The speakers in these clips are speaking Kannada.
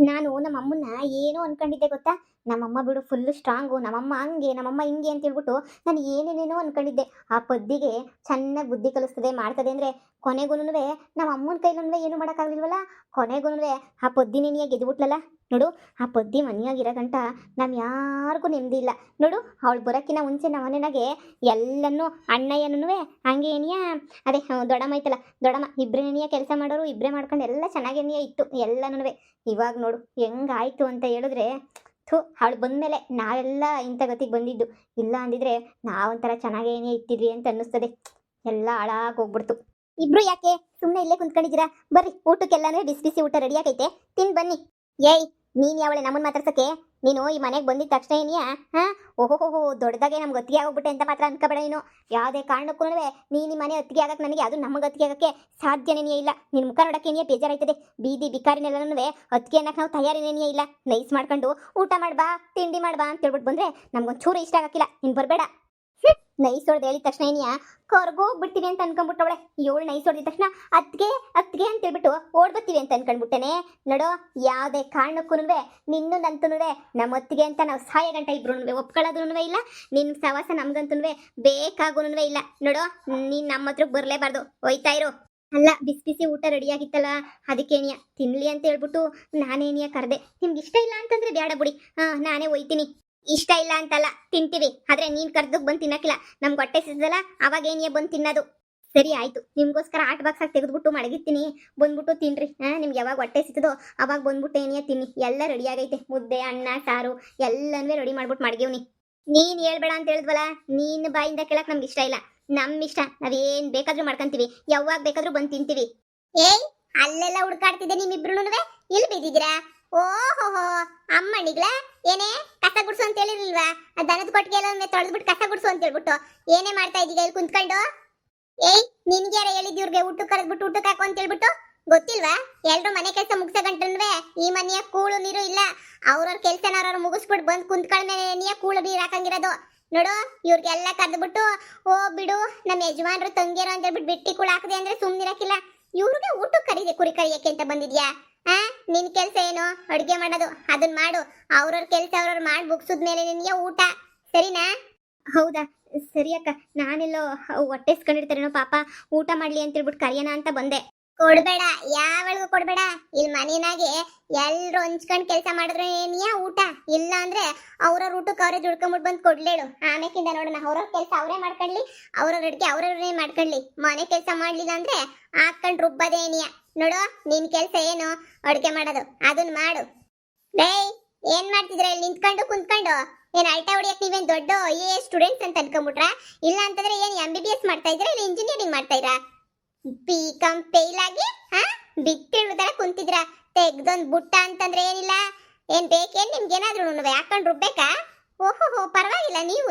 ನಾನು ನಮ್ಮ ಅಮ್ಮನ್ನ ಏನೋ ಅನ್ಕೊಂಡಿದ್ದೆ ಗೊತ್ತಾ. ನಮ್ಮಮ್ಮ ಬಿಡು ಫುಲ್ ಸ್ಟ್ರಾಂಗು, ನಮ್ಮಮ್ಮ ಹಂಗೆ ನಮ್ಮಮ್ಮ ಹಿಂಗೆ ಅಂತ ಹೇಳ್ಬಿಟ್ಟು ನಾನು ಏನೇನೇನೋ ಅನ್ಕೊಂಡಿದ್ದೆ. ಆ ಪದ್ದಿಗೆ ಚೆನ್ನಾಗಿ ಬುದ್ಧಿ ಕಲಿಸ್ತದೆ ಮಾಡ್ತದೆ ಅಂದರೆ ಕೊನೆಗೂನುವೆ ನಮ್ಮ ಅಮ್ಮನ ಕೈಲೂ ಏನು ಮಾಡೋಕ್ಕಾಗಲಿಲ್ವಲ್ಲ. ಕೊನೆಗೂನುವೆ ಆ ಪದ್ದಿನೇನಿಯ ಗೆದ್ಬಿಟ್ಲಲ್ಲ. ನೋಡು, ಆ ಪದ್ದಿ ಮನೆಯಾಗಿರೋ ಗಂಟ ನಾವು ಯಾರಿಗೂ ನೆಮ್ಮದಿ ಇಲ್ಲ. ನೋಡು, ಅವಳು ಬರೋಕ್ಕಿಂತ ಮುಂಚೆ ನಮ್ಮ ಮನೆಯಾಗೆ ಎಲ್ಲನೂ ಅಣ್ಣಯ್ಯನೂ ಹಂಗೆ ಏನಿಯ ಅದೇ ದೊಡ್ಡಮ್ಮ ಐತಲ್ಲ, ದೊಡ್ಡಮ್ಮ ಇಬ್ಬರೇನಿಯ ಕೆಲಸ ಮಾಡೋರು, ಇಬ್ಬರೇ ಮಾಡ್ಕೊಂಡು ಎಲ್ಲ ಚೆನ್ನಾಗೇನಿಯ ಇತ್ತು ಎಲ್ಲನೂ. ಇವಾಗ ನೋಡು ಹೆಂಗಾಯ್ತು ಅಂತ ಹೇಳಿದ್ರೆ, ಥು, ಅವಳು ಬಂದಮೇಲೆ ನಾವೆಲ್ಲ ಇಂಥ ಗತಿಗೆ ಬಂದಿದ್ದು. ಇಲ್ಲ ಅಂದಿದ್ರೆ ನಾವೊಂಥರ ಚೆನ್ನಾಗೇನೇ ಇಟ್ಟಿದ್ವಿ ಅಂತ ಅನ್ನಿಸ್ತದೆ. ಎಲ್ಲ ಹಾಳಾಗಿ ಹೋಗ್ಬಿಡ್ತು. ಇಬ್ರು ಯಾಕೆ ಸುಮ್ಮನೆ ಇಲ್ಲೇ ಕುಂತ್ಕೊಂಡಿದ್ದೀರಾ? ಬರ್ರಿ, ಊಟಕ್ಕೆಲ್ಲನೇ ಬಿಸಿ ಬಿಸಿ ಊಟ ರೆಡಿ ಆಗೈತೆ, ತಿನ್ ಬನ್ನಿ. ಏಯ್, ನೀನು ಯಾವಳೆ ನಮ್ಮನ್ನು ಮಾತಾಡ್ಸಕ್ಕೆ? ನೀನು ಈ ಮನೆಗೆ ಬಂದಿದ್ದ ತಕ್ಷಣ ಏನಿಯಾ ಓಹೋ ದೊಡ್ಡದಾಗೆ ನಮ್ಗೆ ಒತ್ತಿಗೆ ಆಗೋಗ್ಬಿಟ್ಟೆ ಅಂತ ಮಾತ್ರ ಅನ್ಕೋಬೇಡ. ನೀನು ಯಾವುದೇ ಕಾರಣಕ್ಕೂ ನೀನು ಮನೆ ಒತ್ತಿಗೆ ಆಗಕ್ಕೆ ನನಗೆ ಅದು ನಮಗೆ ಒತ್ತಿಗೆ ಆಗೋಕ್ಕೆ ಸಾಧ್ಯನೇ ಇಲ್ಲ. ನಿನ್ನ ಮುಖ ನೋಡೋಕ್ಕೇನಿಯೇ ಬೇಜಾರಾಯ್ತದೆ. ಬೀದಿ ಬಿಕಾರಿನೆಲ್ಲನೂ ಒತ್ತಿಗೆ ಅನ್ನಕ್ಕೆ ನಾವು ತಯಾರಿನೇನಿಯೇ ಇಲ್ಲ. ನೈಸ್ ಮಾಡ್ಕೊಂಡು ಊಟ ಮಾಡ್ಬಾ, ತಿಂಡಿ ಮಾಡ್ಬಾ ಅಂತ ಹೇಳ್ಬಿಟ್ಟು ಬಂದರೆ ನಮ್ಗೊಂಚೂರು ಇಷ್ಟ ಆಗಕ್ಕಿಲ್ಲ. ನೀನು ಬರಬೇಡ. ನೈಸ್ ಹೊಡೆದು ಹೇಳಿದ ತಕ್ಷಣ ಏನಿಯಾ ಕೊರ್ಗೋಗ್ಬಿಡ್ತೀವಿ ಅಂತ ಅನ್ಕೊಂಡ್ಬಿಟ್ಟವಳೆ. ಇವಳು ನೈಸ್ ಹೊಡೆದ ತಕ್ಷಣ ಅತ್ತಿಗೆ ಅತ್ತಿಗೆ ಅಂತ ಹೇಳ್ಬಿಟ್ಟು ಓಡ್ಬತ್ತೀವಿ ಅಂತ ಅನ್ಕೊಂಡ್ಬಿಟ್ಟೆನೆ. ನೋಡೋ, ಯಾವುದೇ ಕಾರಣಕ್ಕೂ ನಿನ್ನಂತೂ ನಮ್ಮ ಒತ್ತಿಗೆ ಅಂತ ನಾವು ಸಾಯ ಗಂಟ ಇಬ್ರು ಒಪ್ಕೊಳ್ಳೋದೂ ಇಲ್ಲ. ನಿನ್ನ ಸವಾಸ ನಮ್ಗಂತೂ ಬೇಕಾಗೂ ಇಲ್ಲ. ನೋಡೋ, ನೀನು ನಮ್ಮ ಹತ್ರಕ್ಕೆ ಬರಲೇಬಾರ್ದು, ಹೋಯ್ತಾ ಇರು. ಅಲ್ಲ, ಬಿಸಿ ಬಿಸಿ ಊಟ ರೆಡಿಯಾಗಿತ್ತಲ್ಲ, ಅದಕ್ಕೇನಿಯ ತಿನ್ಲಿ ಅಂತ ಹೇಳ್ಬಿಟ್ಟು ನಾನೇನಿಯ ಕರೆದೆ. ನಿಮ್ಗೆ ಇಷ್ಟ ಇಲ್ಲ ಅಂತಂದ್ರೆ ಬೇಡ ಬಿಡಿ, ನಾನೇ ಒಯ್ತೀನಿ. ಇಷ್ಟ ಇಲ್ಲ ಅಂತಲ್ಲ, ತಿಂತೀವಿ. ಆದ್ರೆ ನೀನ್ ಕರ್ದಕ್ ಬಂದು ತಿನ್ನಕ್ಕಿಲ್ಲ. ನಮ್ಗೆ ಹೊಟ್ಟೆ ಸಿದ್ದಲ್ಲ, ಅವಾಗ ಏನಿಯ ಬಂದು ತಿನ್ನೋದು. ಸರಿ ಆಯ್ತು, ನಿಮ್ಗೋಸ್ಕರ ಆಟ ಬಾಕ್ಸ್ ಆಗಿ ತೆಗೆದ್ಬಿಟ್ಟು ಮಡಗಿರ್ತೀನಿ, ಬಂದ್ಬಿಟ್ಟು ತಿನ್ರಿ. ನಿಮ್ಗೆ ಯಾವಾಗ ಹೊಟ್ಟೆ ಸಿಗ್ತದೋ ಅವಾಗ ಬಂದ್ಬಿಟ್ಟು ಏನಿಯ ತಿನ್ನಿ. ಎಲ್ಲ ರೆಡಿ ಆಗೈತೆ, ಮುದ್ದೆ ಅನ್ನ ಸಾರು ಎಲ್ಲನೂ ರೆಡಿ ಮಾಡ್ಬಿಟ್ಟು ಮಡಗಿವ್ನಿ. ನೀನ್ ಹೇಳ್ಬೇಡ ಅಂತ ಹೇಳಿದ್ವಲ್ಲ, ನೀನ್ ಬಾಯಿಂದ ಕೇಳಕ್ ನಮ್ಗೆ ಇಷ್ಟ ಇಲ್ಲ. ನಮ್ ಇಷ್ಟ, ನಾವೇನ್ ಬೇಕಾದ್ರೂ ಮಾಡ್ಕೊಂತೀವಿ, ಯಾವಾಗ ಬೇಕಾದ್ರೂ ಬಂದು ತಿಂತೀವಿ. ಏಯ್, ಅಲ್ಲೆಲ್ಲ ಹುಡ್ಕಾಡ್ತಿದ್ದೆ ನಿಮ್ಮಿಬ್ರುನುವೆ, ಇಲ್ಲಿ ಬಿದ್ದಿದ್ದೀರಾ? ಓಹೋ, ಅಮ್ಮಣಿಗ್ಲ ಏನೇ ಕಸ ಗುಡ್ಸು ಅಂತ ಹೇಳಿರ್ಲಿಲ್ವಾ? ದನದ ಕೊಟ್ಟಿಗೆ ಎಲ್ಲ ತೊಳೆದ್ಬಿಟ್ಟು ಕಸ ಗುಡ್ಸು ಅಂತ ಹೇಳ್ಬಿಟ್ಟು ಏನೇ ಮಾಡ್ತಾ ಇದೀಗ ಇಲ್ಲಿ ಕುಂತ್ಕೊಂಡು? ಏಯ್, ನಿನ್ಗೆ ಯಾರ ಹೇಳಿದ್ ಇವ್ರಿಗೆ ಊಟ ಕರೆದ್ಬಿಟ್ಟು ಊಟಕ್ಕೆ ಹಾಕು ಅಂತ ಹೇಳ್ಬಿಟ್ಟು? ಗೊತ್ತಿಲ್ವಾ? ಎಲ್ರು ಮನೆ ಕೆಲಸ ಮುಗಿಸ ಗಂಟನ್ವೆ ಈ ಮನೆಯ ಕೂಳು ನೀರು ಇಲ್ಲ. ಅವ್ರವ್ರ ಕೆಲ್ಸನ ಅವ್ರವ್ರು ಮುಗಿಸ್ಬಿಟ್ಟು ಬಂದು ಕುಂತ್ಕೊಂಡ್ಮೇಲೆ ಕೂಳು ನೀರು ಹಾಕಂಗಿರೋದು. ನೋಡು, ಇವ್ರಿಗೆಲ್ಲ ಕರೆದ್ಬಿಟ್ಟು ಓ ಬಿಡು ನಮ್ಮ ಯಜಮಾನ್ರು ತಂಗಿಯರು ಅಂತ ಹೇಳ್ಬಿಟ್ಟು ಬಿಟ್ಟಿ ಕೂಳು ಹಾಕದೆ ಅಂದ್ರೆ ಸುಮ್ಮನಿರಕ್ಕಿಲ್ಲ. ಇವ್ರಿಗೆ ಊಟ ಕರೀದೆ ಕುರಿ ಕರಿಯಕ್ಕೆ ಅಂತ ಬಂದಿದ್ಯಾ? ನಿನ್ ಕೆಲ್ಸ ಏನು? ಅಡ್ಗೆ ಮಾಡೋದು, ಅದನ್ನ ಮಾಡು. ಅವ್ರವ್ರ ಕೆಲ್ಸ ಅವ್ರವ್ರು ಮಾಡಿ ಮುಗಿಸಿದ್ಮೇಲೆ ನಿನ್ಗೆ ಊಟ, ಸರಿನಾ? ಹೌದಾ, ಸರಿ ಅಕ್ಕ. ನಾನೆಲ್ಲೋ ಹೊಟ್ಟೆ ಇಸ್ಕೊಂಡಿರ್ತಾರೇನೋ ಪಾಪ, ಊಟ ಮಾಡ್ಲಿ ಅಂತ ಹೇಳ್ಬಿಟ್ಟು ಕರಿಯೋಣ ಅಂತ ಬಂದೆ. ಕೊಡ್ಬೇಡ, ಯಾವಳಿಗೂ ಕೊಡ್ಬೇಡ. ಇಲ್ಲಿ ಮನೆಯಾಗೆ ಎಲ್ರು ಹಂಚ್ಕೊಂಡ್ ಕೆಲಸ ಮಾಡಿದ್ರೆ ಏನಿಯ ಊಟ, ಇಲ್ಲ ಅಂದ್ರೆ ಅವ್ರವ್ರ ಊಟಕ್ಕೆ ಅವರೇ ದುಡ್ಕೊಂಬಿಟ್ಟು ಬಂದು ಕೊಡ್ಲೇಳು. ಆಮೇಕಿಂದ ನೋಡೋಣ, ಅವ್ರವ್ರ ಕೆಲಸ ಅವರೇ ಮಾಡ್ಕೊಳ್ಳಿ, ಅವ್ರವ್ರ ಅಡ್ಗೆ ಅವ್ರವ್ರೇ ಮಾಡ್ಕೊಳ್ಳಿ. ಮನೆ ಕೆಲಸ ಮಾಡ್ಲಿಲ್ಲ ಅಂದ್ರೆ ಹಾಕೊಂಡ್ ರುಬ್ಬದೇನಿಯ. ನೋಡು, ನಿನ್ ಕೆಲ್ಸ ಏನು? ಅಡ್ಗೆ ಮಾಡೋದು, ಅದನ್ನ ಮಾಡು. ಡೇಯ್, ಏನ್ ಮಾಡ್ತಿದ್ರ ಇಲ್ಲಿ ನಿಂತ್ಕೊಂಡು ಕುಂತ್ಕೊಂಡು? ಏನ್ ಅಲ್ಟಾ ಹೊಡಿಯಕ್ ನೀವೇನ್ ದೊಡ್ಡ ಸ್ಟೂಡೆಂಟ್ಸ್ ಅಂತ ಅನ್ಕೊಂಡ್ಬಿಟ್ರ? ಇಲ್ಲ ಅಂತಂದ್ರೆ ಏನ್ MBBS ಮಾಡ್ತಾ ಇದ್ರ, ಇಲ್ಲ ಇಂಜಿನಿಯರಿಂಗ್ ಮಾಡ್ತಾ ಇದ್ರ? BCom ಫೇಲ್ ಆಗಿ ಬಿಟ್ಟಿಡ್ತಾರ ಕುಂತಿದ್ರ? ತೆಗ್ದೊಂದ್ ಬುಟ್ಟ ಅಂತಂದ್ರೆ ಏನಿಲ್ಲ. ಏನ್ ಬೇಕೇನ್ ನಿಮ್ಗೇನಾದ್ರೂ ಹಾಕೊಂಡ್ ರುಬ್ಬೇಕಾ? ಓಹೋ, ಪರವಾಗಿಲ್ಲ. ನೀವು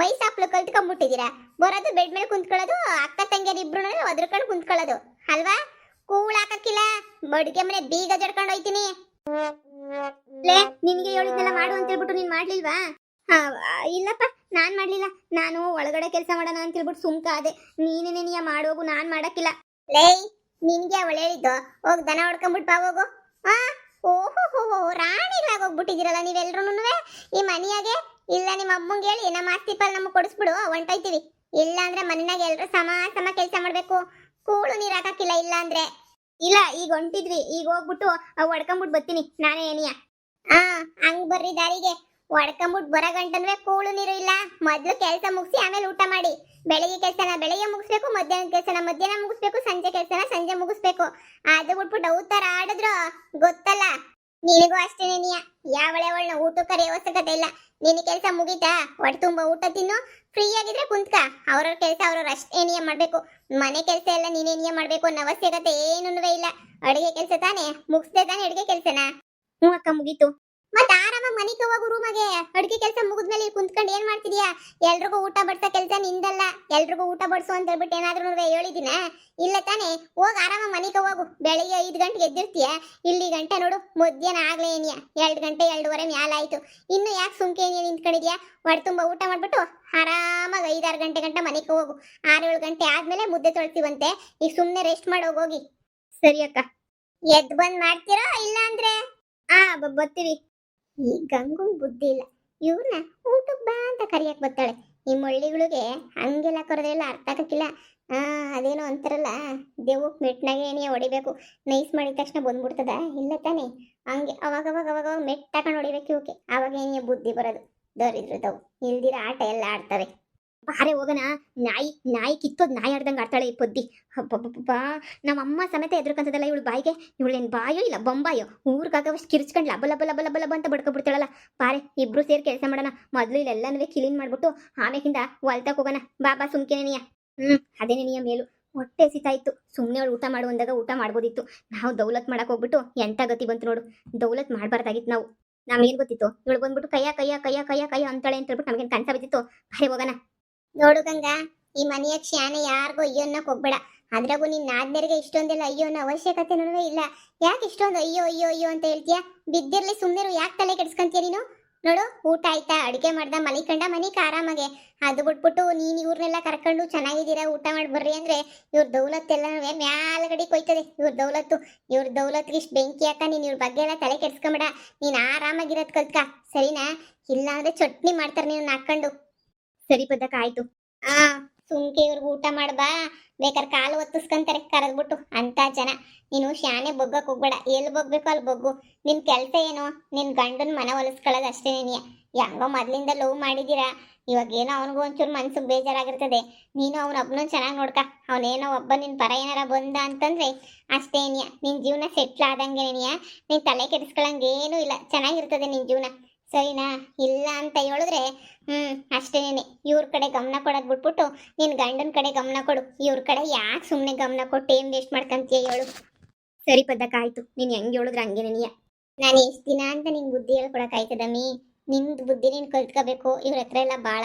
ಮೈ ಸಾಪ್ಲು ಕಲ್ತ್ಕೊಂಡ್ಬಿಟ್ಟಿದ್ದೀರಾ. ಬರೋದು ಬೆಡ್ ಮೇಲೆ ಕುಂತ್ಕೊಳ್ಳೋದು, ಅಕ್ಕ ತಂಗಿಯರ್ ಇಬ್ರು ಒದ್ರಕೊಂಡು ಕುಂತ್ಕೊಳ್ಳೋದು ಅಲ್ವಾ? ಕೂಳ್ ಹಾಕಕ್ಕಿಲ್ಲ, ಬಡ್ಗೆ ಮನೆ ಬೀಗ ಜಡ್ಕೊಂಡು ಹೋಯ್ತೀನಿ. ನಿನ್ಗೆ ಹೇಳಿದ್ನೆಲ್ಲ ಮಾಡು ಅಂತ ಹೇಳ್ಬಿಟ್ಟು ನೀನ್ ಮಾಡ್ಲಿಲ್ವಾ? ಇಲ್ಲಪ್ಪ, ನಾನ್ ಮಾಡ್ಲಿಲ್ಲ. ನಾನು ಒಳಗಡೆ ಕೆಲಸ ಮಾಡೋಣ ಅಂತ ಹೇಳ್ಬಿಟ್ಟು ಸುಮ್ಕ ಅದೇ. ನೀನೇನೇನಿಯ ಮಾಡೋಗು, ನಾನ್ ಮಾಡಕ್ಕಿಲ್ಲ. ಲೇ, ನಿನ್ಗೆ ಅವಳು ಹೇಳಿದ್ದು ಹೋಗ್ ದನ ಹೊಡ್ಕೊಂಡ್ಬಿಟ್ಟು ಬಾ ಹೋಗು. ಓಹೋ, ರಾಣಿಗಳಾಗ ಹೋಗ್ಬಿಟ್ಟಿದ್ದೀರಲ್ಲ ನೀವೆಲ್ರೂ ಈ ಮನೆಯಾಗೆ. ಇಲ್ಲ ನಿಮ್ಮ ಅಮ್ಮಂಗೆ ಹೇಳಿ ನಮ್ಮ ಆಸ್ತಿಪಾಲ್ ನಮಗೆ ಕೊಡಿಸ್ಬಿಡು, ಹೊಂಟೋಯ್ತೀವಿ. ಇಲ್ಲ ಅಂದ್ರೆ ಮನೆಯಾಗ ಎಲ್ರು ಸಮ ಕೆಲಸ ಮಾಡ್ಬೇಕು. ಕೂಳು ನೀರ್ ಹಾಕಕ್ಕಿಲ್ಲ. ಇಲ್ಲ ಅಂದ್ರೆ ಇಲ್ಲ, ಈಗ ಹೊಂಟಿದ್ವಿ, ಈಗ ಹೋಗ್ಬಿಟ್ಟು ಹೊಡ್ಕೊಂಬಿಟ್ಟು ಬರ್ತೀನಿ ನಾನೇ ಏನಿಯ. ಹಂಗ್ ಬರ್ರಿ ದಾರಿಗೆ. ಹೊಡ್ಕೊಂಬಿಟ್ಟು ಬರೋ ಗಂಟನ್ವೆ ಕೂಳು ನೀರು ಇಲ್ಲ. ಮೊದ್ಲು ಕೆಲಸ ಮುಗಿಸಿ ಆಮೇಲೆ ಊಟ ಮಾಡಿ. ಬೆಳಿಗ್ಗೆ ಕೆಲಸನ ಬೆಳಿಗ್ಗೆ ಮುಗಿಸ್ಬೇಕು, ಮಧ್ಯಾಹ್ನ ಕೆಲಸನ ಮಧ್ಯಾಹ್ನ ಮುಗಿಸ್ಬೇಕು, ಸಂಜೆ ಕೆಲಸನ ಸಂಜೆ ಮುಗಿಸ್ಬೇಕು. ಅದು ಬಿಟ್ಬಿಟ್ಟು ಅವತಾರ ಆಡಿದ್ರು ಗೊತ್ತಲ್ಲ. ನಿನಗೂ ಅಷ್ಟೇನೇನಿಯ, ಯಾವಳೆ ಅವಳನ್ನ ಊಟ ಕರೆ ಅವಶ್ಯಕತೆ ಇಲ್ಲ. ನಿನ್ನ ಕೆಲಸ ಮುಗೀತಾ? ಹೊಟ್ಟೆ ತುಂಬ ಊಟ ತಿನ್ನು, ಫ್ರೀ ಆಗಿದ್ರೆ ಕುಂತ್ಕ. ಅವ್ರವ್ರ ಕೆಲಸ ಅವ್ರವ್ರು ಅಷ್ಟೇನಿಯ ಮಾಡ್ಬೇಕು. ಮನೆ ಕೆಲಸ ಎಲ್ಲ ನೀನೇನಿಯ ಮಾಡ್ಬೇಕು ಅನ್ನೋ ಅವಶ್ಯಕತೆ ಏನೂ ಇಲ್ಲ. ಅಡುಗೆ ಕೆಲಸ ತಾನೇ ಮುಗಿಸ್ದೆ ತಾನೇ ಅಡುಗೆ ಕೆಲಸನ? ಹ್ಞೂ ಅಕ್ಕ, ಮುಗೀತು. ಮತ್ತೆ ಆರಾಮಾಗಿ ಮನೆಗೆ ಹೋಗು ರೂಮಗೆ. ಅಡುಗೆ ಕೆಲಸ ಮುಗಿದ್ಮೇಲೆ ಕುಂತ್ಕೊಂಡು ಏನ್ ಮಾಡ್ತಿದ್ಯಾ? ಎಲ್ರಿಗೂ ಊಟ ಬಡ್ಸೋ ಕೆಲಸ ನಿಂದಲ್ಲ. ಎಲ್ರಿಗೂ ಊಟ ಬಡ್ಸು ಅಂತ ಹೇಳ್ಬಿಟ್ಟು ಏನಾದ್ರೂ ಹೇಳಿದಿನ? ಇಲ್ಲ ತಾನೇ, ಹೋಗಿ ಆರಾಮಾಗಿ ಮನೆಗೆ ಹೋಗು. ಬೆಳಿಗ್ಗೆ 5 ಗಂಟೆಗೆ ಎದ್ದಿರ್ತೀಯ, ಇಲ್ಲಿ ಗಂಟೆ ನೋಡು ಮಧ್ಯಾಹ್ನ ಆಗ್ಲೇ ಏನಿಯ 2 ಗಂಟೆ 2:30 ಮ್ಯಾಲಾಯ್ತು. ಇನ್ನು ಯಾಕೆ ಸುಮ್ಕೆ ಏನಿಯ ನಿಂತ್ಕೊಂಡಿದ್ಯಾ? ಹೊಟ್ಟೆ ತುಂಬ ಊಟ ಮಾಡ್ಬಿಟ್ಟು ಆರಾಮಾಗಿ 5-6 ಗಂಟೆ ಗಂಟ ಮನೆಗೆ ಹೋಗು. 6-7 ಗಂಟೆ ಆದ್ಮೇಲೆ ಮುದ್ದೆ ತೊಳ್ತೀವಂತೆ. ಈಗ ಸುಮ್ಮನೆ ರೆಸ್ಟ್ ಮಾಡೋಗಿ. ಸರಿ ಅಕ್ಕ. ಎದ್ದು ಬಂದ್ ಮಾಡ್ತೀರಾ? ಇಲ್ಲ ಅಂದ್ರೆ ಬರ್ತೀವಿ. ಈ ಗಂಗಂಗ್ ಬುದ್ಧಿ ಇಲ್ಲ, ಇವ್ರನ್ನ ಊಟಕ್ಕೆ ಬಾ ಅಂತ ಕರಿಯಕ್ ಬರ್ತಾಳೆ. ಈ ಮಳ್ಳಿಗಳಿಗೆ ಹಂಗೆಲ್ಲ ಕರೆದ್ರೆಲ್ಲ ಅರ್ಥ ಆಗಕ್ಕಿಲ್ಲ. ಆ ಅದೇನೋ ಅಂತಾರಲ್ಲ, ದೇವು ಮೆಟ್ನಾಗೆ ಏನಿಯ ಹೊಡಿಬೇಕು, ನೈಸ್ ಮಾಡಿದ ತಕ್ಷಣ ಬಂದ್ಬಿಡ್ತದ, ಇಲ್ಲ ತಾನೆ? ಹಂಗೆ ಅವಾಗ ಮೆಟ್ ತಗೊಂಡು ಹೊಡಿಬೇಕು ಇವಕ್ಕೆ, ಅವಾಗ ಏನಿಯ ಬುದ್ಧಿ ಬರೋದು. ದರಿದ್ರದವು ಇಲ್ದಿರ ಆಟ ಎಲ್ಲ ಆಡ್ತವೆ. ಬಾರೆ ಹೋಗನ. ನಾಯಿ ಕಿತ್ತೋದ್ ನಾಯಿ ಆಡ್ದಂಗೆ ಆಡ್ತಾಳೆ ಈ ಪೊದ್ದಿ. ಹಬ್ಬಬ್ಬಬ್ಬಾ, ನಮ್ಮ ಅಮ್ಮ ಸಮೇತ ಎದ್ರಕಂತದಲ್ಲ ಇವಳು ಬಾಯಿಗೆ. ಇವಳೇನು ಬಾಯೋ ಇಲ್ಲ ಬೊಂಬಾಯೋ, ಊರ್ಗಾಗವಷ್ಟು ಕಿರ್ಚ್ಕೊಂಡು ಲಬ ಲಬ ಲಬ ಲಬ ಲಬ ಅಂತ ಬಡ್ಕೊಬಿಡ್ತಾಳಲ್ಲ. ಬಾರೆ ಇಬ್ರು ಸೇರಿ ಕೆಲಸ ಮಾಡೋಣ. ಮೊದಲು ಇಲ್ಲೆಲ್ಲನೂ ಕ್ಲೀನ್ ಮಾಡ್ಬಿಟ್ಟು ಆಮೇಕಿಂದ ಹೊಲ್ತಕ್ಕೆ ಹೋಗೋಣ. ಬಾಬಾ ಸುಮ್ಕೆನೆನಿಯ. ಅದೇನೇನಿಯ ಮೇಲು ಹೊಟ್ಟೆ ಎಸಿತಾಯಿತ್ತು. ಸುಮ್ಮನೆ ಅವಳು ಊಟ ಮಾಡು ಅಂದಾಗ ಊಟ ಮಾಡ್ಬೋದಿತ್ತು. ನಾವು ದೌಲತ್ ಮಾಡಕ್ ಹೋಗ್ಬಿಟ್ಟು ಎಂತ ಗತಿ ಬಂತು ನೋಡು. ದೌಲತ್ ಮಾಡ್ಬಾರ್ದಾಗಿತ್ತು ನಾವು. ನಮ್ಗೇನು ಗೊತ್ತಿತ್ತು ಇವಳು ಬಂದ್ಬಿಟ್ಟು ಕಯ್ಯ ಅಂತಾಳೆ ಅಂತ ಹೇಳ್ಬಿಟ್ಟು ನಮ್ಗೇನು ಕನ್ಸ ಬಿದ್ದಿತ್ತು. ಬಾರೆ ಹೋಗೋಣ. ನೋಡು ಗಂಗಾ, ಈ ಮನೆಯ ಕ್ಷಾನೆ ಯಾರಿಗೂ ಅಯ್ಯೋ ಅನ್ನಕ್ ಹೋಗ್ಬೇಡ. ಅದ್ರಾಗೂ ನಿನ್ನ ನಾದ್ನರಿಗೆ ಇಷ್ಟೊಂದೆಲ್ಲ ಅಯ್ಯೋ ಅನ್ನೋ ಅವಶ್ಯಕತೆನೂ ಇಲ್ಲ. ಯಾಕೆ ಇಷ್ಟೊಂದು ಅಯ್ಯೋ ಅಯ್ಯೋ ಅಯ್ಯೋ ಅಂತ ಹೇಳ್ತೀಯ? ಬಿದ್ದಿರ್ಲಿ ಸುಮ್ಮನೆ, ಯಾಕೆ ತಲೆ ಕೆಡ್ಸ್ಕೊಂತೀಯ ನೀನು? ನೋಡು, ಊಟ ಆಯ್ತಾ, ಅಡುಗೆ ಮಾಡ್ದ, ಮನಿಕ ಆರಾಮಾಗೆ. ಅದು ಬಿಟ್ಬಿಟ್ಟು ನೀನು ಇವ್ರನ್ನೆಲ್ಲ ಕರ್ಕೊಂಡು ಚೆನ್ನಾಗಿದ್ದೀರಾ ಊಟ ಮಾಡಿ ಬರ್ರಿ ಅಂದ್ರೆ ಇವ್ರ ದೌಲತ್ತೆಲ್ಲ ಮ್ಯಾಲಗಡಿ ಕೊಯ್ತದೆ. ಇವ್ರ ದೌಲತ್ಗೆ ಇಷ್ಟು ಬೆಂಕಿ ಹಾಕ. ನೀನು ಇವ್ರ ಬಗ್ಗೆ ಎಲ್ಲ ತಲೆ ಕೆಡ್ಸ್ಕೊಂಬೇಡ. ನೀನು ಆರಾಮಾಗಿರೋದ್ ಕಲ್ತ್ಕ, ಸರಿನಾ? ಇಲ್ಲ ಅಂದ್ರೆ ಚಟ್ನಿ ಮಾಡ್ತಾರೆ ನೀನು ಹಾಕೊಂಡು. ಸರಿ ಪದಕ ಆಯ್ತು. ಸುಮ್ಕೆ ಇವ್ರಿಗೆ ಊಟ ಮಾಡ್ಬಾ, ಬೇಕಾದ್ರೆ ಕಾಲು ಒತ್ತಿಸ್ಕೊಂತಾರೆ ಕರೆದ್ಬಿಟ್ಟು ಅಂತ ಜನ. ನೀನು ಶಾನೆ ಬೊಗ್ಗಕ್ಕೆ ಹೋಗ್ಬೇಡ, ಎಲ್ಲಿ ಬೊಗ್ಬೇಕು ಅಲ್ಲಿ ಬೊಗ್ಗು. ನಿನ್ ಕೆಲ್ಸ ಏನು? ನಿನ್ ಗಂಡನ ಮನ ಹೊಲಿಸ್ಕೊಳ್ಳೋದು ಅಷ್ಟೇ. ನೀನಿಯ ಹೆಂಗೋ ಮೊದ್ಲಿಂದ ಲವ್ ಮಾಡಿದ್ದೀರಾ, ಇವಾಗ ಏನೋ ಅವನಿಗೂ ಒಂಚೂರು ಮನ್ಸಿಗೆ ಬೇಜಾರಾಗಿರ್ತದೆ. ನೀನು ಅವನೊಬ್ಬನ ಚೆನ್ನಾಗಿ ನೋಡ್ಕ. ಅವನೇನೋ ಒಬ್ಬ ನಿನ್ ಪರ ಏನಾರ ಬಂದ ಅಂತಂದ್ರೆ ಅಷ್ಟೇ ನೀಯ, ನಿನ್ ಜೀವನ ಸೆಟ್ಲ್ ಆದಂಗೆ ನೀಯ. ನೀನ್ ತಲೆ ಕೆಡಿಸ್ಕೊಳಂಗೇನೂ ಇಲ್ಲ, ಚೆನ್ನಾಗಿರ್ತದೆ ನಿನ್ ಜೀವನ, ಸರಿನಾ? ಇಲ್ಲ ಅಂತ ಹೇಳಿದ್ರೆ ಅಷ್ಟೇನೆ. ಇವ್ರ ಕಡೆ ಗಮನ ಕೊಡೋದ್ ಬಿಟ್ಬಿಟ್ಟು ನಿನ್ ಗಂಡನ ಕಡೆ ಗಮನ ಕೊಡು. ಇವ್ರ ಕಡೆ ಯಾಕೆ ಸುಮ್ಮನೆ ಗಮನ ಕೊಟ್ಟು ಏನ್ ವೇಸ್ಟ್ ಮಾಡ್ಕೊಂತೀಯ ಹೇಳು? ಸರಿ ಪದಕ ಆಯ್ತು, ನೀನ್ ಹೆಂಗ್ ಹೇಳಿದ್ರೆ ಹಂಗೆ ನೀಯ. ನಾನು ಎಷ್ಟು ದಿನ ಅಂತ ನಿನ್ ಬುದ್ಧಿ ಹೇಳ್ಕೊಡಕ್ ಆಯ್ತದಮ್ಮಿ? ನಿಂದು ಬುದ್ಧಿ ನೀನ್ ಕಲ್ತ್ಕೋಬೇಕು. ಇವ್ರ ಹತ್ರ ಎಲ್ಲ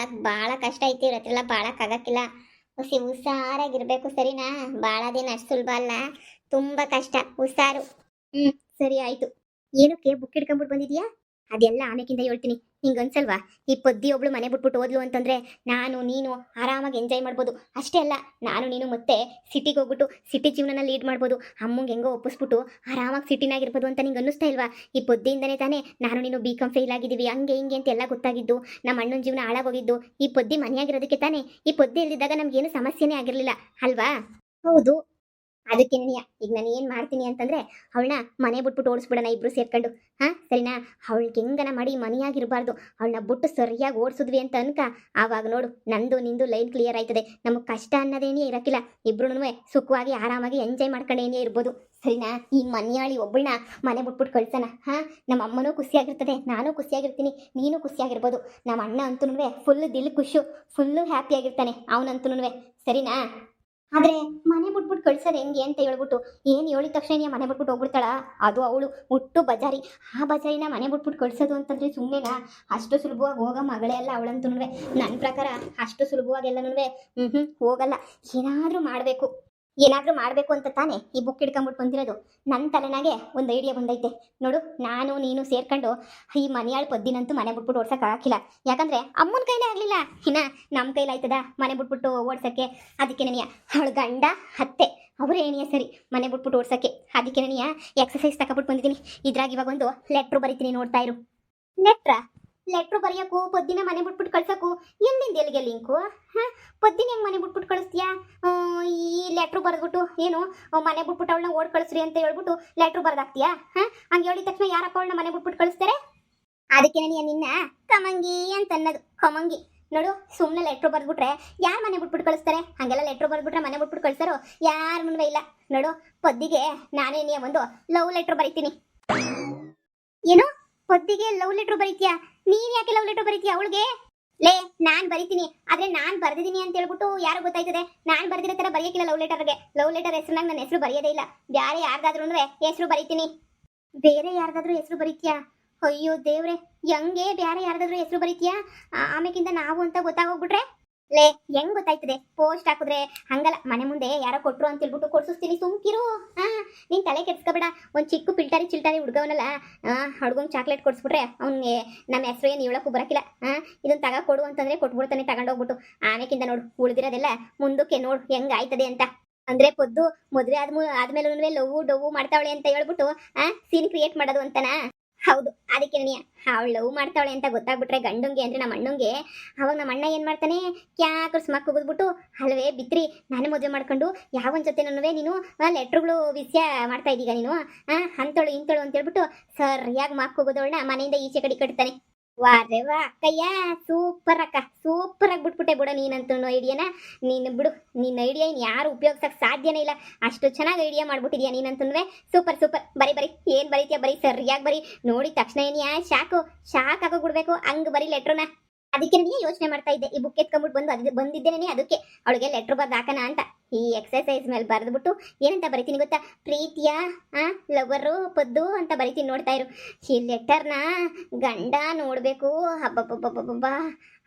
ಬಾಳ ಕಷ್ಟ ಐತಿ. ಇವ್ರ ಹತ್ರ ಎಲ್ಲ ಬಾಳಕ್ ಆಗಕ್ಕಿಲ್ಲ. ಹುಷಾರಾಗಿರ್ಬೇಕು, ಸರಿನಾ? ಬಾಳದೇನು ಅಷ್ಟು ಸುಲಭ ಅಲ್ಲ, ತುಂಬಾ ಕಷ್ಟ. ಹುಷಾರು. ಸರಿ ಆಯ್ತು. ಏನಕ್ಕೆ ಬುಕ್ ಹಿಡ್ಕೊಂಡ್ಬಿಟ್ಟು ಬಂದಿದ್ಯಾ? ಅದೆಲ್ಲ ಆಮೇಕಿಂದ ಹೇಳ್ತೀನಿ. ಹಿಂಗನ್ಸಲ್ವಾ? ಈ ಪದ್ದಿ ಒಬ್ಳು ಮನೆ ಬಿಟ್ಬಿಟ್ಟು ಹೋದ್ಲು ಅಂತಂದ್ರೆ ನಾನು ನೀನು ಆರಾಮಾಗಿ ಎಂಜಾಯ್ ಮಾಡ್ಬೋದು. ಅಷ್ಟೇ ಅಲ್ಲ, ನಾನು ನೀನು ಮತ್ತೆ ಸಿಟಿಗೆ ಹೋಗ್ಬಿಟ್ಟು ಸಿಟಿ ಜೀವನನ ಲೀಡ್ ಮಾಡ್ಬೋದು. ಅಮ್ಮಂಗೆ ಹೆಂಗೋ ಒಪ್ಪಿಸ್ಬಿಟ್ಟು ಆರಾಮಾಗಿ ಸಿಟಿನಾಗಿರ್ಬೋದು ಅಂತ ನಿಂಗೆ ಅನ್ನಿಸ್ತಾ ಇಲ್ವಾ? ಈ ಪದ್ದಿಯಿಂದನೇ ತಾನೇ ನಾನು ನೀನು BCom ಫೇಲ್ ಆಗಿದ್ದೀವಿ, ಹಂಗೆ ಹಿಂಗೆ ಅಂತ ಎಲ್ಲ ಗೊತ್ತಾಗಿದ್ದು. ನಮ್ಮ ಅಣ್ಣನ ಜೀವನ ಹಾಳಾಗೋಗಿದ್ದು ಈ ಪದ್ದಿ ಮನೆಯಾಗಿರೋದಕ್ಕೆ ತಾನೇ. ಈ ಪದ್ದಿ ಇಲ್ದಿದ್ದಾಗ ನಮ್ಗೇನು ಸಮಸ್ಯೆನೇ ಆಗಿರಲಿಲ್ಲ ಅಲ್ವಾ? ಹೌದು. ಅದಕ್ಕೆ ಈಗ ನಾನು ಏನು ಮಾಡ್ತೀನಿ ಅಂತಂದ್ರೆ ಅವಳನ್ನ ಮನೆ ಬಿಟ್ಬಿಟ್ಟು ಓಡಿಸ್ಬಿಡೋಣ ಇಬ್ರು ಸೇರ್ಕೊಂಡು. ಸರಿನಾ? ಅವಳಿಗೆ ಹೆಂಗನ ಮಾಡಿ ಮನೆಯಾಗಿರಬಾರ್ದು. ಅವಳನ್ನ ಬಿಟ್ಟು ಸರಿಯಾಗಿ ಓಡಿಸಿದ್ವಿ ಅಂತ ಅನ್ಕ, ಆವಾಗ ನೋಡು ನಂದು ನಿಂದು ಲೈನ್ ಕ್ಲಿಯರ್ ಆಯ್ತದೆ. ನಮಗೆ ಕಷ್ಟ ಅನ್ನೋದೇನೇ ಇರಕ್ಕಿಲ್ಲ. ಇಬ್ರು ಸುಖವಾಗಿ ಆರಾಮಾಗಿ ಎಂಜಾಯ್ ಮಾಡ್ಕೊಂಡೇನೇ ಇರ್ಬೋದು, ಸರಿನಾ? ಈ ಮನೆಯಾಳಿ ಒಬ್ಬಳನ್ನ ಮನೆ ಬಿಟ್ಬಿಟ್ಟು ಕಳ್ಸೋಣ. ನಮ್ಮ ಅಮ್ಮನೂ ಖುಷಿಯಾಗಿರ್ತದೆ, ನಾನು ಖುಷಿಯಾಗಿರ್ತೀನಿ, ನೀನು ಖುಷಿಯಾಗಿರ್ಬೋದು. ನಮ್ಮ ಅಣ್ಣ ಅಂತೂ ಫುಲ್ ದಿಲ್ ಖುಷು, ಫುಲ್ಲು ಹ್ಯಾಪಿಯಾಗಿರ್ತಾನೆ ಅವನಂತೂ, ಸರಿನಾ? ಆದ್ರೆ ಮನೆ ಬಿಟ್ಬಿಟ್ಟು ಕಳ್ಸೋದು ಹೆಂಗೆ ಅಂತ ಹೇಳ್ಬಿಟ್ಟು ಏನು ಹೇಳಿದ ತಕ್ಷಣ ನೀ ಮನೆ ಬಿಟ್ಬಿಟ್ಟು ಹೋಗ್ಬಿಡ್ತಾಳ? ಅದು ಅವಳು ಹುಟ್ಟು ಬಜಾರಿ. ಆ ಬಜಾರಿನ ಮನೆ ಬಿಟ್ಬಿಟ್ಟು ಕಳ್ಸೋದು ಅಂತಂದ್ರೆ ಸುಮ್ಮನೆನಾ? ಅಷ್ಟು ಸುಲಭವಾಗಿ ಹೋಗೋ ಮಗಳೇ ಅಲ್ಲ ಅವಳಂತೂ. ನನ್ನ ಪ್ರಕಾರ ಅಷ್ಟು ಸುಲಭವಾಗೆಲ್ಲನೂ ಹೋಗಲ್ಲ. ಏನಾದರೂ ಮಾಡಬೇಕು ಅಂತ ತಾನೇ ಈ ಬುಕ್ ಹಿಡ್ಕೊಂಬಿಟ್ಟು ಬಂದಿರೋದು. ನನ್ನ ತಲೆನಾಗೆ ಒಂದು ಐಡಿಯಾ ಬಂದೈತೆ ನೋಡು. ನಾನು ನೀನು ಸೇರ್ಕೊಂಡು ಈ ಮನೆಯಾಳು ಪದ್ದಿನಂತೂ ಮನೆ ಬಿಟ್ಬಿಟ್ಟು ಓಡ್ಸಕ್ಕೆ ಆಗಿಲ್ಲ. ಯಾಕಂದರೆ ಅಮ್ಮನ ಕೈಲೇ ಆಗಲಿಲ್ಲ, ಇನ್ನು ನಮ್ಮ ಕೈಲಾಯ್ತದ ಮನೆ ಬಿಟ್ಬಿಟ್ಟು ಓಡ್ಸೋಕ್ಕೆ? ಅದಕ್ಕೆ ನನಗೆ ಅವಳು ಗಂಡ ಅತ್ತೆ ಅವರೇ ಏನಿಯ ಸರಿ ಮನೆ ಬಿಟ್ಬಿಟ್ಟು ಓಡ್ಸೋಕ್ಕೆ. ಅದಕ್ಕೆ ನನಗೆ ಎಕ್ಸಸೈಸ್ ತಗೊಬಿಟ್ಟು ಬಂದಿದ್ದೀನಿ. ಇದ್ರಾಗ ಇವಾಗ ಒಂದು ಲೆಟ್ರು ಬರೀತೀನಿ, ನೋಡ್ತಾ ಇರು. ಲೆಟ್ರು ಬರೆಯೋಕ್ಕೂ ಪದ್ದಿನ ಮನೆ ಬಿಟ್ಬಿಟ್ಟು ಕಳ್ಸೋಕ್ಕೂ ಎಲ್ಲಿಂದ ಎಲ್ಲಿಗೆ ಲಿಂಕು? ಪದ್ದಿನ ಹೆಂಗೆ ಮನೆ ಬಿಟ್ಬಿಟ್ಟು ಕಳಿಸ್ತೀಯಾ? ಈ ಲೆಟ್ರು ಬರೆದ್ಬಿಟ್ಟು ಏನು ಮನೆ ಬಿಟ್ಬಿಟ್ಟು ಅವಳನ್ನ ಓಡ್ ಕಳಿಸ್ರಿ ಅಂತ ಹೇಳ್ಬಿಟ್ಟು ಲೆಟ್ರು ಬರೆದಾಕ್ತೀಯಾ? ಹಂಗೆ ಹೇಳಿದ ತಕ್ಷಣ ಯಾರಪ್ಪ ಅವಳನ್ನ ಮನೆ ಬಿಟ್ಬಿಟ್ಟು ಕಳಿಸ್ತಾರೆ? ಅದಕ್ಕೆ ನನಗೆ ನಿನ್ನ ಕಮಂಗಿ ಅಂತ ಅನ್ನೋದು. ಕಮಂಗಿ ನೋಡು, ಸುಮ್ಮನೆ ಲೆಟ್ರು ಬರೆದ್ಬಿಟ್ರೆ ಯಾರು ಮನೆ ಬಿಟ್ಬಿಟ್ಟು ಕಳಿಸ್ತಾರೆ? ಹಂಗೆಲ್ಲ ಲೆಟ್ರು ಬರೆದ್ಬಿಟ್ರೆ ಮನೆ ಬಿಟ್ಬಿಟ್ಟು ಕಳಿಸ್ತಾರೋ? ಯಾರು ಮುಂದೆ ಇಲ್ಲ ನೋಡು. ಪದ್ದಿಗೆ ನಾನೇ ಒಂದು ಲವ್ ಲೆಟ್ರು ಬರೀತೀನಿ. ಏನು ಪದ್ದಿಗೆ ಲವ್ ಲೆಟ್ರು ಬರೀತೀಯಾ? ನೀನ್ ಯಾಕೆ ಲವ್ ಲೆಟರ್ ಬರೀತೀಯ ಅವಳಿಗೆ? ಲೇ, ನಾನ್ ಬರೀತೀನಿ, ಆದ್ರೆ ನಾನ್ ಬರ್ದಿದ್ದೀನಿ ಅಂತ ಹೇಳ್ಬಿಟ್ಟು ಯಾರು ಗೊತ್ತಾಯ್ತದೆ? ನಾನ್ ಬರ್ದಿರೋ ತರ ಬರೆಯಕ್ಕಿಲ್ಲ ಲವ್ ಲೆಟರ್ಗೆ. ಲವ್ ಲೆಟರ್ ಹೆಸರಿನಾಗ ನನ್ನ ಹೆಸರು ಬರೆಯೋದೇ ಇಲ್ಲ. ಬೇರೆ ಯಾರ್ದಾದ್ರೂ ಹೆಸರು ಬರೀತೀನಿ. ಬೇರೆ ಯಾರ್ದಾದ್ರೂ ಹೆಸರು ಬರೀತೀಯಾ? ಅಯ್ಯೋ ದೇವ್ರೆ, ಹೆಂಗೆ ಬೇರೆ ಯಾರ್ದಾದ್ರೂ ಹೆಸರು ಬರೀತೀಯಾ? ಆಮೇಕಿಂದ ನಾವು ಅಂತ ಗೊತ್ತಾಗೋಗ್ಬಿಟ್ರೆ ಲೇ ಹೆಂಗ್ ಗೊತ್ತಾಯ್ತದೆ? ಪೋಸ್ಟ್ ಹಾಕಿದ್ರೆ ಹಂಗಲ್ಲ, ಮನೆ ಮುಂದೆ ಯಾರೋ ಕೊಟ್ರು ಅಂತ ಹೇಳ್ಬಿಟ್ಟು ಕೊಡ್ಸಿಸ್ತೀನಿ, ಸುಮ್ಕಿರು. ನೀನ್ ತಲೆ ಕೆಡ್ಸ್ಕೊಬೇಡ. ಒಂದು ಚಿಕ್ಕ ಚಿಲ್ಟಾರಿ ಹುಡ್ಗವನಲ್ಲ, ಹುಡ್ಗಂಗೆ ಚಾಕ್ಲೇಟ್ ಕೊಡ್ಸ್ಬಿಟ್ರೆ ಅವ್ನಿಗೆ ನಮ್ಮ ಹೆಸರು ಏನು ಹೇಳಕ್ಕೂ ಬರಕಿಲ್ಲ. ಇದನ್ನ ತಗ ಕೊಡು ಅಂತಂದ್ರೆ ಕೊಟ್ಬಿಡ್ತಾನೆ ತಗೊಂಡೋಗ್ಬಿಟ್ಟು. ಆಮೇಕಿಂದ ನೋಡು ಉಳಿದಿರೋದೆಲ್ಲ ಮುಂದಕ್ಕೆ ನೋಡು ಹೆಂಗ್ ಆಯ್ತದೆ ಅಂತ. ಅಂದ್ರೆ ಪೊದ್ದು ಮದುವೆ ಆದ್ಮೇಲೆ ಲವ್ ಡವ್ ಮಾಡ್ತಾವಳೆ ಅಂತ ಹೇಳ್ಬಿಟ್ಟು ಸೀನ್ ಕ್ರಿಯೇಟ್ ಮಾಡೋದು ಅಂತನಾ? ಹೌದು ಅದಕ್ಕೆ ನೀ ಅವಳು ಲವ್ ಮಾಡ್ತಾವಳೆ ಅಂತ ಗೊತ್ತಾಗ್ಬಿಟ್ರೆ ಗಂಡುಂಗೆ ಅಂದ್ರೆ ನಮ್ಮ ಅಣ್ಣಂಗೆ, ಅವಾಗ ನಮ್ಮ ಅಣ್ಣ ಏನ್ ಮಾಡ್ತಾನೆ, ಕ್ಯಾಕರ್ ಸ್ಮಕ್ ಹೋಗ್ಬಿಟ್ಟು ಹಲ್ವೇ ಬಿತ್ರಿ ನಾನು ಮದುವೆ ಮಾಡ್ಕೊಂಡು ಯಾವನ್ ಜೊತೆ ನೀನು ಲೆಟ್ರುಗಳು ವಿಷಯ ಮಾಡ್ತಾ ಇದೀಗ ನೀನು ಅಂತಳು ಇಂತಳು ಅಂತ ಹೇಳ್ಬಿಟ್ಟು ಸರಿಯಾಗಿ ಮಾಕ್ ಹೋಗೋದವಳನ್ನ ಮನೆಯಿಂದ ಈಚೆ ಕಡೆ ಕಟ್ತಾನೆ. ವಾರೆ ವಾ ಅಕ್ಕಯ್ಯ, ಸೂಪರ್ ಅಕ್ಕ, ಸೂಪರ್ ಆಗಿ ಬಿಟ್ಬಿಟ್ಟೆ ಬಿಡು ನೀನಂತೂ ಐಡಿಯಾನ. ನೀನು ಬಿಡು, ನಿನ್ನ ಐಡಿಯಾ ಇನ್ ಯಾರು ಉಪಯೋಗಿಸಕ್ ಸಾಧ್ಯನೇ ಇಲ್ಲ, ಅಷ್ಟು ಚೆನ್ನಾಗಿ ಐಡಿಯಾ ಮಾಡ್ಬಿಟ್ಟಿದ್ಯಾ ನೀನಂತೂ. ಸೂಪರ್ ಸೂಪರ್, ಬರೀ ಬರೀ ಏನ್ ಬರೀತೀಯ, ಬರೀ ಸರಿಯಾಗಿ ಬರೀ. ನೋಡಿದ ತಕ್ಷಣ ಏನಿಯಾ ಶಾಕ್ ಆಗೋಗ್ಬಿಡ್ಬೇಕು ಹಂಗ್ ಬರೀ ಲೆಟ್ರನ್ನ. ಅದಕ್ಕೆ ನೀ ಯೋಚನೆ ಮಾಡ್ತಾ ಇದ್ದೆ, ಈ ಬುಕ್ ಎತ್ಕೊಂಡ್ಬಿಟ್ಟು ಬಂದಿದ್ದೇನೆ ಅದಕ್ಕೆ ಅವಳಿಗೆ ಲೆಟ್ರ್ ಬರ್ದು ಹಾಕೋಣ ಅಂತ. ಈ ಎಕ್ಸರ್ಸೈಸ್ ಮೇಲೆ ಬರೆದ್ಬಿಟ್ಟು ಏನಂತ ಬರಿತೀನಿ ಗೊತ್ತಾ, ಪ್ರೀತಿಯ ಲವರು ಪದ್ದು ಅಂತ ಬರಿತೀನಿ, ನೋಡ್ತಾ ಇರು. ಈ ಲೆಟರ್ನ ಗಂಡ ನೋಡ್ಬೇಕು, ಹಬ್ಬಬ್ಬಬ್ಬಬ್ಬಬ್ಬ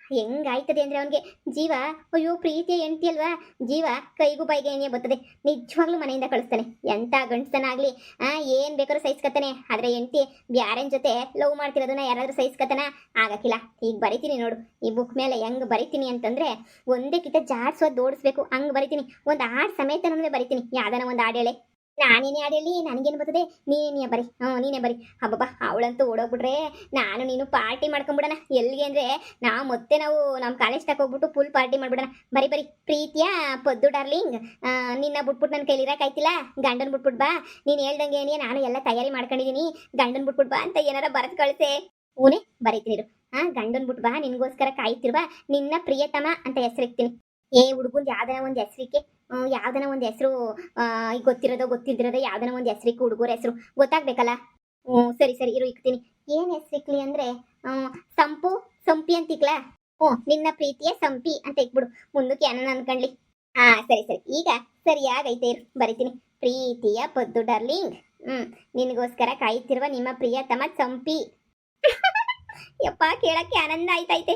ಹೆಂಗಾಯ್ತದೆ ಅಂದ್ರೆ ಅವನಿಗೆ ಜೀವ. ಅಯ್ಯೋ ಪ್ರೀತಿಯ ಹೆಂಡ್ತಿ ಅಲ್ವಾ, ಜೀವ ಕೈಗೂ ಬೈಗೆ ಏನೇ ಬರ್ತದೆ, ನಿಜವಾಗ್ಲೂ ಮನೆಯಿಂದ ಕಳಿಸ್ತಾನೆ. ಎಂತ ಗಂಡಸನಾಗ್ಲಿ ಏನ್ ಬೇಕಾದ್ರೂ ಸಹಿಸ್ಕತಾನೆ, ಆದ್ರೆ ಹೆಂಡ್ತಿ ಬ್ಯಾರನ್ ಜೊತೆ ಲವ್ ಮಾಡ್ತಿರೋದನ್ನ ಯಾರಾದ್ರೂ ಸಹಿಸ್ಕತಾನ, ಆಗಕ್ಕಿಲ್ಲ. ಈಗ ಬರಿತೀನಿ ನೋಡು ಈ ಬುಕ್ ಮೇಲೆ ಹೆಂಗ್ ಬರಿತೀನಿ ಅಂತಂದ್ರೆ, ಒಂದೇ ಕಿತ ಜಾಡ್ಸೋದ್ ಓಡಿಸ್ಬೇಕು ಹಂಗ್ ಬರಿತೀನಿ. ಒಂದ್ ಹಾಡ್ ಸಮೇತ ಬರಿತೀನಿ, ಯಾವ್ದಾನ ಒಂದ್ ಹಾಡ್ ಹೇಳೆ. ನಾನೇನೇ ಹಾಡೇಳಿ, ನನಗೇನು ಬರ್ತದೆ, ನೀನೇ ಬರಿ. ನೀನೇ ಬರಿ. ಹಬ್ಬಬ್ಬ ಅವಳಂತೂ ಓಡೋಗ್ಬಿಟ್ರೆ ನಾನು ನೀನು ಪಾರ್ಟಿ ಮಾಡ್ಕೊಂಡ್ಬಿಡೋಣ. ಎಲ್ಲಿಗೆ ಅಂದ್ರೆ ನಾವು ನಮ್ಮ ಕಾಲೇಜ್ ತಕ ಹೋಗ್ಬಿಟ್ಟು ಫುಲ್ ಪಾರ್ಟಿ ಮಾಡ್ಬಿಡೋಣ. ಬರಿ ಬರಿ, ಪ್ರೀತಿಯ ಪದ್ದು ಡಾರ್ಲಿಂಗ್, ನಿನ್ನ ಬಿಟ್ಬಿಟ್ಟು ನನ್ನ ಕೈಲಿ ಇರಕ್ಕಾಯ್ತಿಲ್ಲ, ಗಂಡನ್ ಬಿಟ್ಬಿಟ್ ಬಾ. ನೀನು ಹೇಳ್ದಂಗೆ ಏನೇ ನಾನು ಎಲ್ಲ ತಯಾರಿ ಮಾಡ್ಕೊಂಡಿದೀನಿ, ಗಂಡನ್ ಬಿಟ್ಬಿಟ್ ಬಾ ಅಂತ ಏನಾರ ಬರೆದು ಕಳಿಸೆ. ಊನೇ ಬರೀತೀನಿ. ಗಂಡನ್ ಬಿಟ್ ಬಾ, ನಿನ್ಗೋಸ್ಕರ ಕಾಯ್ತಿರ್ಬಾ, ನಿನ್ನ ಪ್ರಿಯತಮ ಅಂತ ಹೆಸರಿಕ್ತೀನಿ. ಹುಡುಗಂದು ಯಾವ್ದನ ಒಂದು ಹೆಸರಿಕೆ, ಯಾವ್ದನ ಒಂದು ಹೆಸರು ಗೊತ್ತಿರೋದೋ ಯಾವ್ದನ ಒಂದು ಹೆಸರಿಕೆ, ಹುಡುಗರ ಹೆಸರು ಗೊತ್ತಾಗ್ಬೇಕಲ್ಲ. ಸರಿ ಸರಿ ಇರು ಇಕ್ತೀನಿ. ಏನ್ ಹೆಸರಿಕ್ಲಿ ಅಂದ್ರೆ ಸಂಪಿ ಅಂತ ಇಕ್ಲಾ. ನಿನ್ನ ಪ್ರೀತಿಯ ಸಂಪಿ ಅಂತ ಇಕ್ಬಿಡು, ಮುಂದಕ್ಕೆ ಏನನ ಅನ್ಕೊಂಡ್ಲಿ. ಸರಿ ಸರಿ, ಈಗ ಸರಿಯಾಗೈತೆ ಇರು ಬರಿತೀನಿ. ಪ್ರೀತಿಯ ಪದ್ದು ಡಾರ್ಲಿಂಗ್, ನಿನಗೋಸ್ಕರ ಕಾಯ್ತಿರುವ ನಿಮ್ಮ ಪ್ರಿಯತಮ ಸಂಪಿ. ಯಪ್ಪ ಕೇಳಕ್ಕೆ ಆನಂದ ಆಯ್ತೈತೆ.